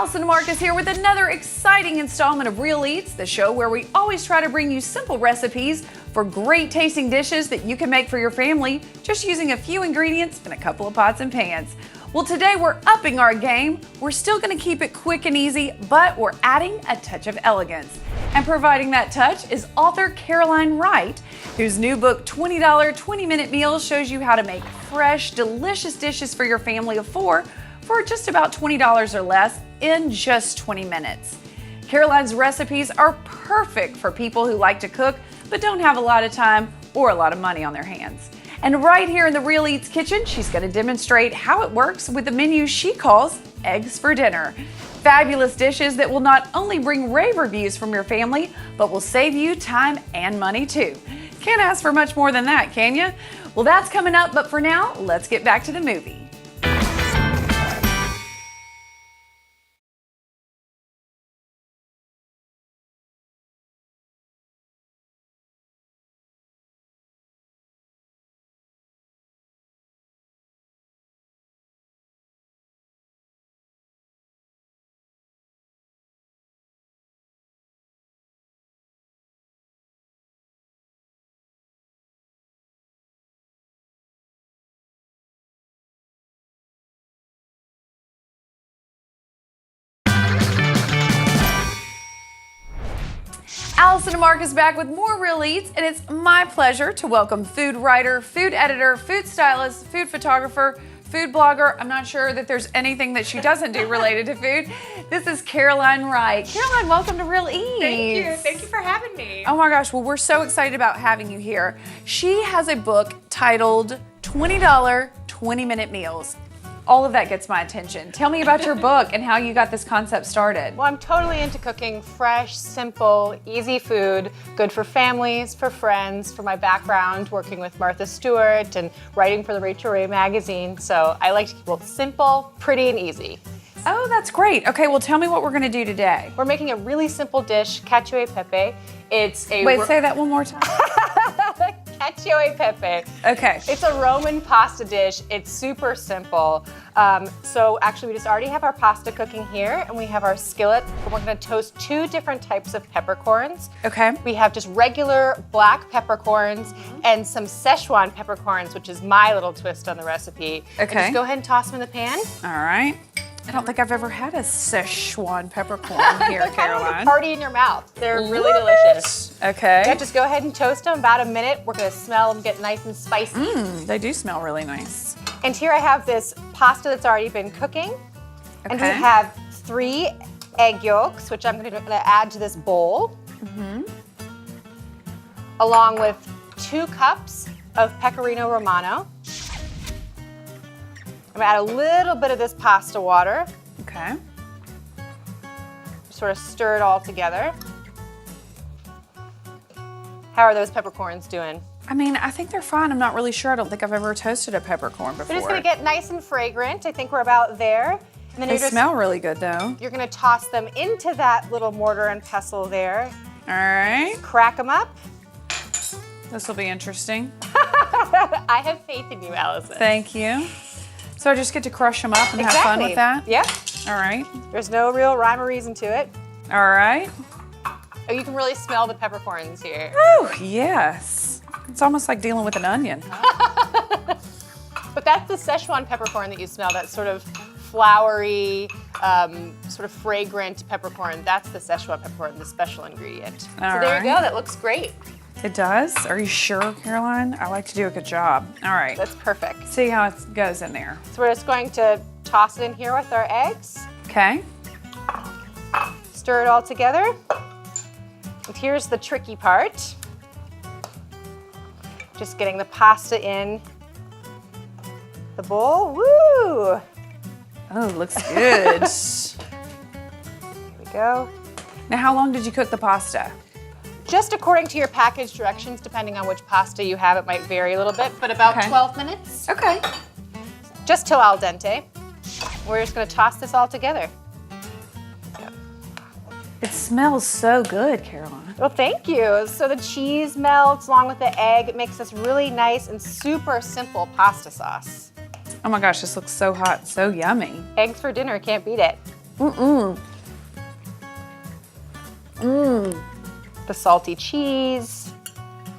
Allison Marcus here with another exciting installment of Real Eats, the show where we always try to bring you simple recipes for great tasting dishes that you can make for your family just using a few ingredients and a couple of pots and pans. Well, today we're upping our game. We're still going to keep it quick and easy, but we're adding a touch of elegance. And providing that touch is author Caroline Wright, whose new book, $20 20-Minute Meals, shows you how to make fresh, delicious dishes for your family of four for just about $20 or less in just 20 minutes. Caroline's recipes are perfect for people who like to cook but don't have a lot of time or a lot of money on their hands. And right here in the Real Eats kitchen, she's going to demonstrate how it works with the menu she calls Eggs for Dinner. Fabulous dishes that will not only bring rave reviews from your family, but will save you time and money too. Can't ask for much more than that, can you? Well, that's coming up, but for now, let's get back to the movie. Allison Marcus back with more Real Eats, and it's my pleasure to welcome food writer, food editor, food stylist, food photographer, food blogger. I'm not sure that there's anything that she doesn't do related to food. This is Caroline Wright. Caroline, welcome to Real Eats. Thank you. Thank you for having me. Oh my gosh, well, we're so excited about having you here. She has a book titled $20 20-Minute Meals. All of that gets my attention. Tell me about your book and how you got this concept started. Well, I'm totally into cooking fresh, simple, easy food, good for families, for friends, for my background, working with Martha Stewart and writing for the Rachel Ray magazine. So I like to keep it simple, pretty, and easy. Oh, that's great. Okay, well, tell me what we're gonna do today. We're making a really simple dish, cacio e pepe. It's a... Wait, say that one more time. Cacio e pepe. Okay. It's a Roman pasta dish. It's super simple. So actually we just already have our pasta cooking here, and we have our skillet. We're gonna toast two different types of peppercorns. Okay. We have just regular black peppercorns and some Szechuan peppercorns, which is my little twist on the recipe. Okay. And just go ahead and toss them in the pan. All right. I don't think I've ever had a Szechuan peppercorn here, They're kind of like Caroline. a party in your mouth. They're really delicious. Okay. Yeah, just go ahead and toast them about a minute. We're gonna smell them get nice and spicy. They do smell really nice. And here I have this pasta that's already been cooking. And we Okay. have 3 egg yolks, which I'm gonna add to this bowl. Along with 2 cups of pecorino romano. I'm gonna add a little bit of this pasta water. Okay. Sort of stir it all together. How are those peppercorns doing? I mean, I think they're fine. I'm not really sure. I don't think I've ever toasted a peppercorn before. They're just gonna get nice and fragrant. I think we're about there. And then They smell really good though. You're gonna toss them into that little mortar and pestle there. All right. Crack them up. This will be interesting. I have faith in you, Allison. Thank you. So I just get to crush them up and have fun with that? Yep. All right. There's no real rhyme or reason to it. All right. Oh, you can really smell the peppercorns here. Oh, yes. It's almost like dealing with an onion. But that's the Szechuan peppercorn that you smell, that sort of floury, sort of fragrant peppercorn. That's the Szechuan peppercorn, the special ingredient. All so there you go, right. that looks great. It does? Are you sure, Caroline? I like to do a good job. All right. That's perfect. See how it goes in there. So we're just going to toss it in here with our eggs. Okay. Stir it all together. And here's the tricky part. Just getting the pasta in the bowl. Woo! Oh, it looks good. Here we go. Now, how long did you cook the pasta? Just according to your package directions, depending on which pasta you have, it might vary a little bit, but about Okay. 12 minutes. Okay. Just till al dente. We're just gonna toss this all together. It smells so good, Caroline. Well, thank you. So the cheese melts along with the egg. It makes this really nice and super simple pasta sauce. Oh my gosh, this looks so hot, so yummy. Eggs for dinner, can't beat it. The salty cheese.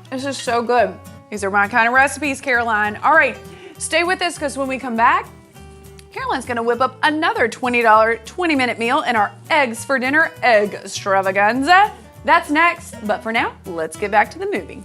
This is so good. These are my kind of recipes, Caroline. All right, stay with us because when we come back, Caroline's gonna whip up another $20 20-minute meal in our Eggs for Dinner Egg Extravaganza. That's next, but for now, let's get back to the movie.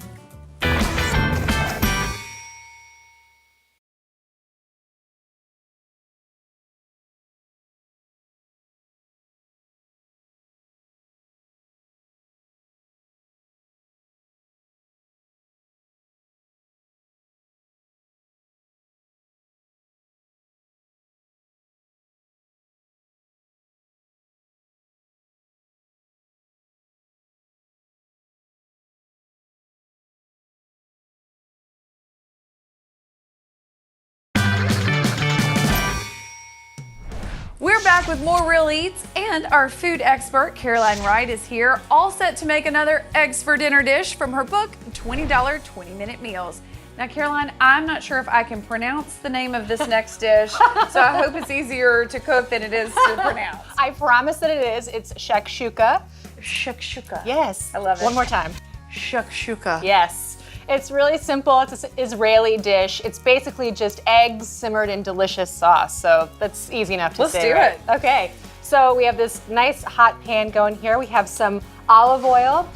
We're back with more Real Eats, and our food expert, Caroline Wright, is here, all set to make another Eggs for Dinner dish from her book, $20 20-Minute Meals. Now, Caroline, I'm not sure if I can pronounce the name of this next dish, so I hope it's easier to cook than it is to pronounce. I promise that it is. It's shakshuka. Shakshuka. Yes. I love it. One more time. Shakshuka. Yes. It's really simple. It's an Israeli dish. It's basically just eggs simmered in delicious sauce. So that's easy enough to say. Let's do it. Okay. So we have this nice hot pan going here. We have some olive oil,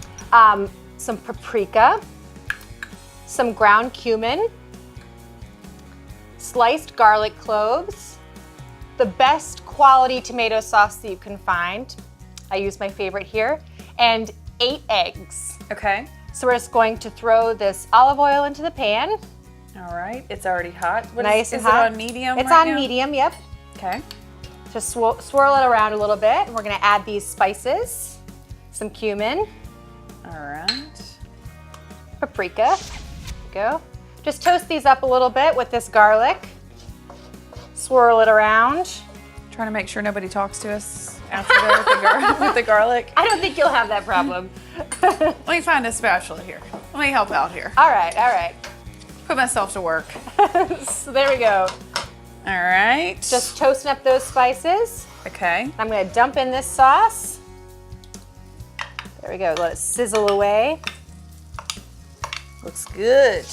some paprika, some ground cumin, sliced garlic cloves, the best quality tomato sauce that you can find. I use my favorite here, and 8 eggs. Okay. So we're just going to throw this olive oil into the pan. All right. It's already hot. Nice and is hot. It on medium? It's right on now? medium, yep. Okay. Just swirl it around a little bit. And we're gonna add these spices, some cumin, All right. paprika. There you go. Just toast these up a little bit with this garlic. Swirl it around. Trying to make sure nobody talks to us after with the garlic. I don't think you'll have that problem. Let me find a spatula here. Let me help out here. All right, all right. Put myself to work. So there we go. All right. Just toasting up those spices. okay. I'm gonna dump in this sauce. There we go, let it sizzle away. Looks good.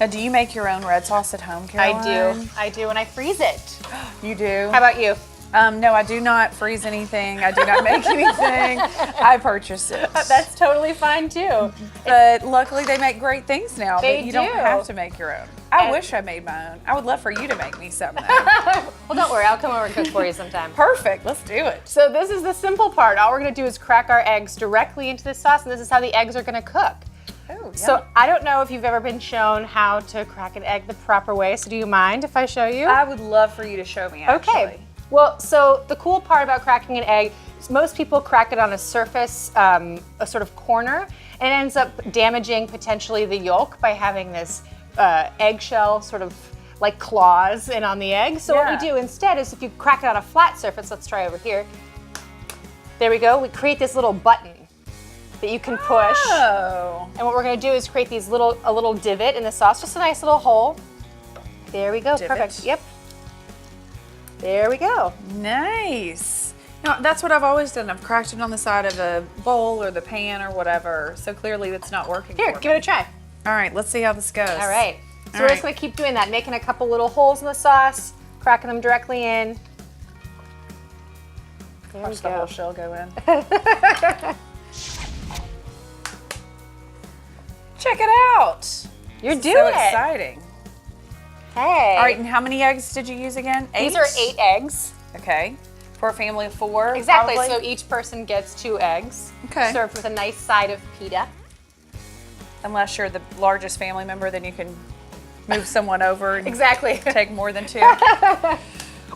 Now, do you make your own red sauce at home, Caroline? I do, and I freeze it. You do? How about you? No, I do not freeze anything. I do not make anything. I purchase it. That's totally fine too. But luckily, they make great things now. They that you don't do. have to make your own. I And- wish I made my own. I would love for you to make me something. Well, don't worry, I'll come over and cook for you sometime. Perfect. Let's do it. So this is the simple part. All we're gonna do is crack our eggs directly into the sauce, and this is how the eggs are gonna cook. Oh, So I don't know if you've ever been shown how to crack an egg the proper way, so do you mind if I show you? I would love for you to show me, actually. Okay. Well, so the cool part about cracking an egg is most people crack it on a surface, a sort of corner, and it ends up damaging potentially the yolk by having this eggshell sort of like claws in on the egg. So what Yeah. we do instead is if you crack it on a flat surface, let's try over here. There we go. We create this little button that you can push. Oh. And what we're gonna do is create a little divot in the sauce, just a nice little hole. There we go, Divot. perfect, yep. There we go. Nice. No, that's what I've always done. I've cracked it on the side of a bowl or the pan or whatever. So clearly it's not working Here, for give me. it a try. All right, let's see how this goes. All right, so All we're right. just gonna keep doing that, making a couple little holes in the sauce, cracking them directly in. There we Watch the go. whole shell go in. Check it out. You're doing So it. exciting. Hey. All right, and how many eggs did you use again? 8? These are 8 eggs. Okay. For a family of 4? Exactly, probably? so each person gets 2 eggs. Okay. Served with a nice side of pita. Unless you're the largest family member, then you can move someone over and Exactly. take more than 2.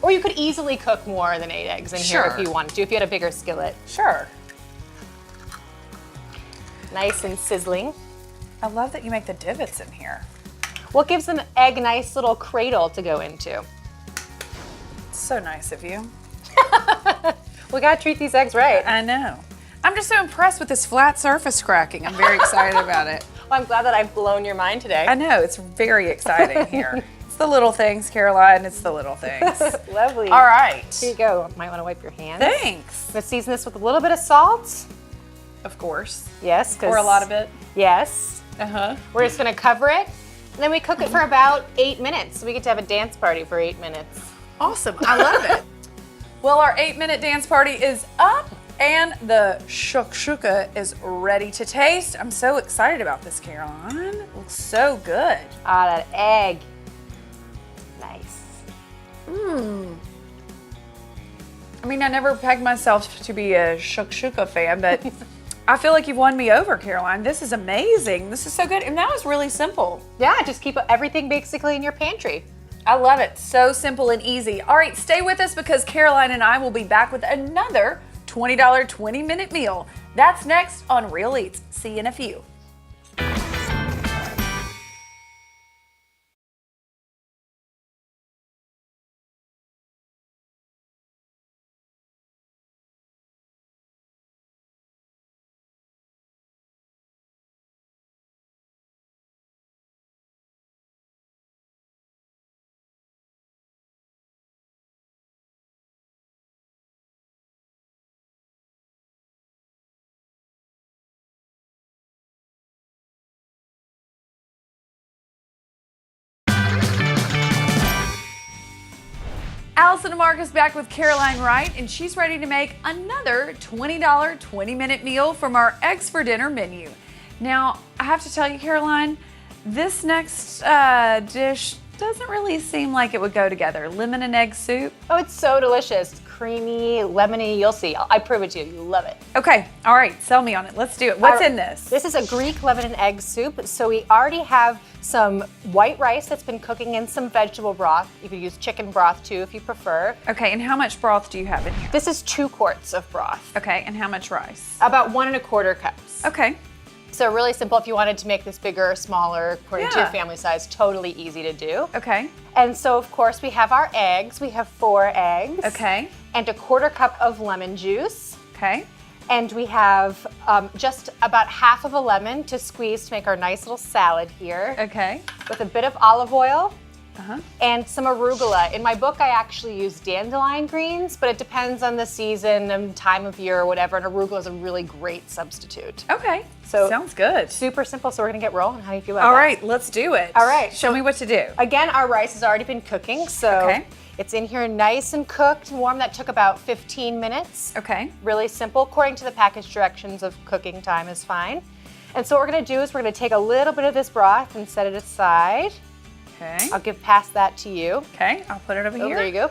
Or you could easily cook more than 8 eggs in here Sure. if you wanted to, if you had a bigger skillet. Sure. Nice and sizzling. I love that you make the divots in here. What gives an egg a nice little cradle to go into? So nice of you. We gotta treat these eggs right. I know. I'm just so impressed with this flat surface cracking. I'm very excited about it. Well, I'm glad that I've blown your mind today. I know, it's very exciting here. It's the little things, Caroline. It's the little things. Lovely. All right. Here you go. Might want to wipe your hands. Thanks. I'm going to season this with a little bit of salt. Of course. Yes. Or a lot of it. Yes. Uh-huh. We're just going to cover it, and then we cook it for about 8 minutes. So we get to have a dance party for 8 minutes. Awesome. I love it. Well, our 8-minute dance party is up, and the shakshuka is ready to taste. I'm so excited about this, Caroline. It looks so good. Ah, that egg. Nice. I mean, I never pegged myself to be a shakshuka fan, but I feel like you've won me over, Caroline. This is amazing. This is so good. And that was really simple. Yeah, just keep everything basically in your pantry. I love it. So simple and easy. All right, stay with us because Caroline and I will be back with another $20 20-minute meal. That's next on Real Eats. See you in a few. Allison DeMarcus back with Caroline Wright, and she's ready to make another $20 20-minute meal from our Eggs for Dinner menu. Now, I have to tell you, Caroline, this next dish doesn't really seem like it would go together. Lemon and egg soup. Oh, it's so delicious. Creamy, lemony. You'll see. I prove it to you. You love it. Okay, all right, sell me on it. Let's do it. What's in this? This is a Greek lemon and egg soup. So we already have some white rice that's been cooking in some vegetable broth. You could use chicken broth too if you prefer. Okay, and how much broth do you have in here? This is 2 quarts of broth. Okay, and how much rice? About 1 1/4 cups. Okay. So really simple if you wanted to make this bigger or smaller according to your Yeah. family size. Totally easy to do. Okay. And so of course we have our eggs. We have 4 eggs. Okay. And 1/4 cup of lemon juice. Okay. And we have just about half of a lemon to squeeze to make our nice little salad here. Okay. With a bit of olive oil Uh-huh. and some arugula. In my book, I actually use dandelion greens, but it depends on the season and time of year or whatever, and arugula is a really great substitute. Okay. So- sounds good. Super simple, so we're gonna get rolling. How do you feel about All that? right, let's do it. All right, Show me what to do. Again, our rice has already been cooking, so Okay. it's in here nice and cooked and warm. That took about 15 minutes. Okay. Really simple. According to the package directions of cooking time is fine. And so what we're gonna do is we're gonna take a little bit of this broth and set it aside. Okay. I'll pass that to you. Okay, I'll put it over Oh, here. there you go.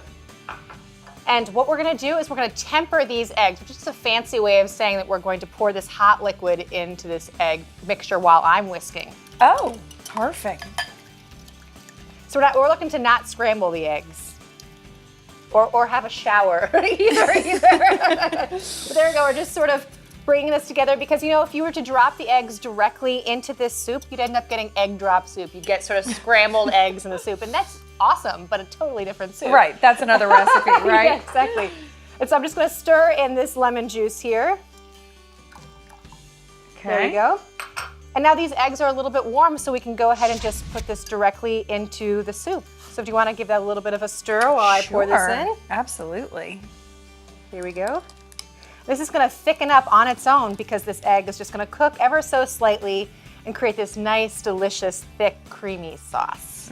And what we're gonna do is we're gonna temper these eggs, which is just a fancy way of saying that we're going to pour this hot liquid into this egg mixture while I'm whisking. Oh, perfect. So we're looking to not scramble the eggs. Or have a shower, either. But there we go, we're just sort of bringing this together because, you know, if you were to drop the eggs directly into this soup, you'd end up getting egg drop soup. You'd get sort of scrambled eggs in the soup, and that's awesome, but a totally different soup. Right, that's another recipe, right? Yeah, exactly. And so I'm just gonna stir in this lemon juice here. Okay. There you go. And now these eggs are a little bit warm, so we can go ahead and just put this directly into the soup. So do you want to give that a little bit of a stir while I pour this in? Absolutely. Here we go. This is going to thicken up on its own because this egg is just going to cook ever so slightly and create this nice, delicious, thick, creamy sauce.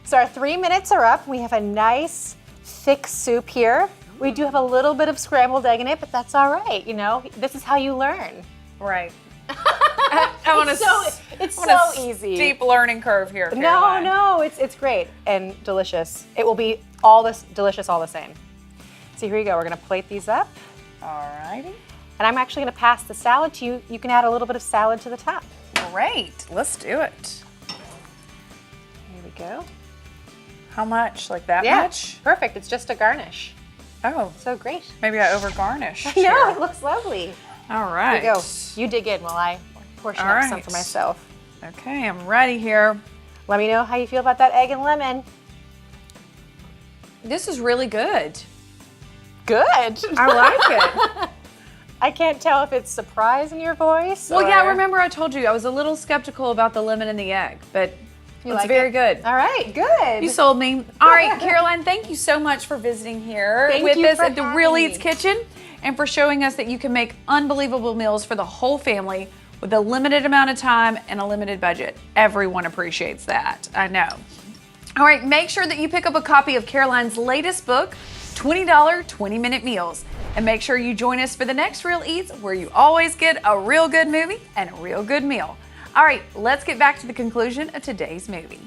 So our 3 minutes are up. We have a nice, thick soup here. We do have a little bit of scrambled egg in it, but that's all right. You know, this is how you learn. Right. It's so easy. Steep learning curve here, Caroline. No, it's great and delicious. It will be all this delicious all the same. So here you go. We're gonna plate these up. Alrighty. And I'm actually gonna pass the salad to you. You can add a little bit of salad to the top. Great. Let's do it. Here we go. How much? Like that Yeah, much? perfect. It's just a garnish. Oh, So great. maybe I over garnished. No, it looks lovely. All right. Here you go. You dig in while I portion All up some right. for myself. Okay, I'm ready here. Let me know how you feel about that egg and lemon. This is really good. Good. I like it. I can't tell if it's surprise in your voice. Well, yeah, or- remember I told you I was a little skeptical about the lemon and the egg, but You It's like very it? good. All right, good. You sold me. All right, Caroline, thank you so much for visiting here Thank with you us for at the Real having Eats me. Kitchen and for showing us that you can make unbelievable meals for the whole family with a limited amount of time and a limited budget. Everyone appreciates that, I know. All right, make sure that you pick up a copy of Caroline's latest book, $20 20-Minute Meals. And make sure you join us for the next Real Eats, where you always get a real good movie and a real good meal. All right, let's get back to the conclusion of today's movie.